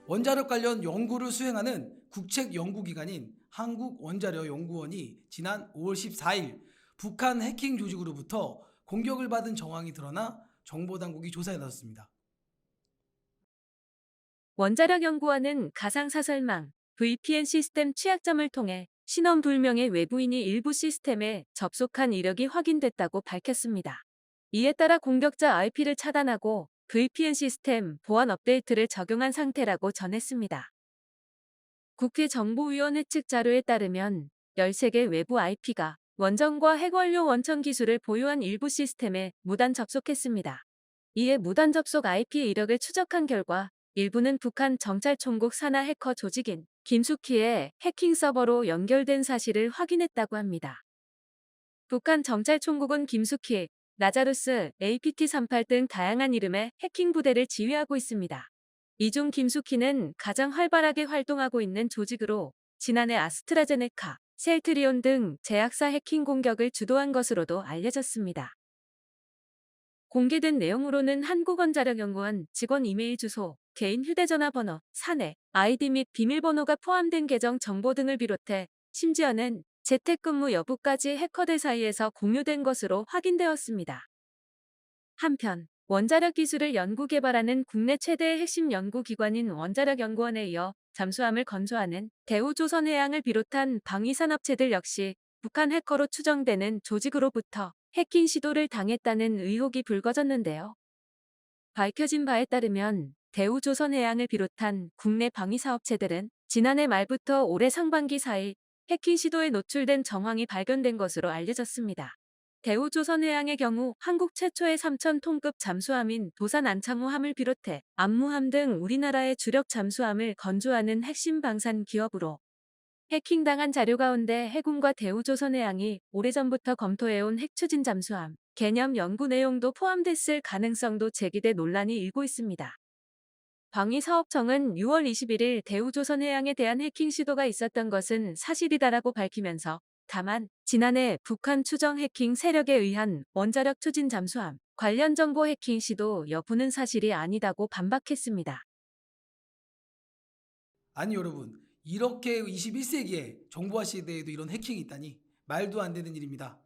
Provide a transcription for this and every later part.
원자력 관련 연구를 수행하는 국책연구기관인 한국원자력연구원이 지난 5월 14일 북한 해킹 조직으로부터 공격을 받은 정황이 드러나 정보당국이 조사에 나섰습니다. 원자력연구원은 가상사설망, VPN 시스템 취약점을 통해 신원 불명의 외부인이 일부 시스템에 접속한 이력이 확인됐다고 밝혔습니다. 이에 따라 공격자 IP를 차단하고 VPN 시스템 보안 업데이트를 적용한 상태라고 전했습니다. 국회 정보위원회 측 자료에 따르면 13개 외부 IP가 원전과 핵원료 원천 기술을 보유한 일부 시스템에 무단 접속했습니다. 이에 무단 접속 IP 이력을 추적한 결과 일부는 북한 정찰총국 산하 해커 조직인 김숙희의 해킹 서버로 연결된 사실을 확인했다고 합니다. 북한 정찰총국은 김숙희, 라자루스, APT38 등 다양한 이름의 해킹 부대를 지휘하고 있습니다. 이 중 김숙희는 가장 활발하게 활동하고 있는 조직으로 지난해 아스트라제네카, 셀트리온 등 제약사 해킹 공격을 주도한 것으로도 알려졌습니다. 공개된 내용으로는 한국원자력연구원 직원 이메일 주소, 개인 휴대전화 번호, 사내, 아이디 및 비밀번호가 포함된 계정 정보 등을 비롯해 심지어는 재택근무 여부까지 해커들 사이에서 공유된 것으로 확인되었습니다. 한편 원자력 기술을 연구개발하는 국내 최대의 핵심 연구기관인 원자력연구원에 이어 잠수함을 건조하는 대우조선해양을 비롯한 방위산업체들 역시 북한 해커로 추정되는 조직으로부터 해킹 시도를 당했다는 의혹이 불거졌는데요. 밝혀진 바에 따르면 대우조선해양을 비롯한 국내 방위사업체들은 지난해 말부터 올해 상반기 사이 해킹 시도에 노출된 정황이 발견된 것으로 알려졌습니다. 대우조선해양의 경우 한국 최초의 3,000톤급 잠수함인 도산 안창호함을 비롯해 안무함 등 우리나라의 주력 잠수함을 건조하는 핵심 방산 기업으로 해킹당한 자료 가운데 해군과 대우조선해양이 오래전부터 검토해온 핵추진 잠수함 개념 연구 내용도 포함됐을 가능성도 제기돼 논란이 일고 있습니다. 방위사업청은 6월 21일 대우조선해양에 대한 해킹 시도가 있었던 것은 사실이다라고 밝히면서 다만 지난해 북한 추정 해킹 세력에 의한 원자력 추진 잠수함 관련 정보 해킹 시도 여부는 사실이 아니다고 반박했습니다. 아니 여러분, 이렇게 21세기에 정보화 시대에도 이런 해킹이 있다니 말도 안 되는 일입니다.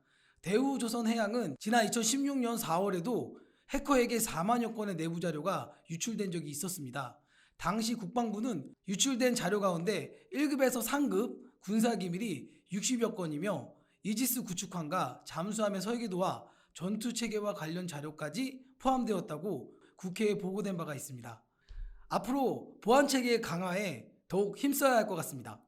대우조선해양은 지난 2016년 4월에도 해커에게 4만여 건의 내부 자료가 유출된 적이 있었습니다. 당시 국방부는 유출된 자료 가운데 1급에서 상급 군사기밀이 60여 건이며 이지스 구축함과 잠수함의 설계도와 전투체계와 관련 자료까지 포함되었다고 국회에 보고된 바가 있습니다. 앞으로 보안체계 강화에 더욱 힘써야 할 것 같습니다.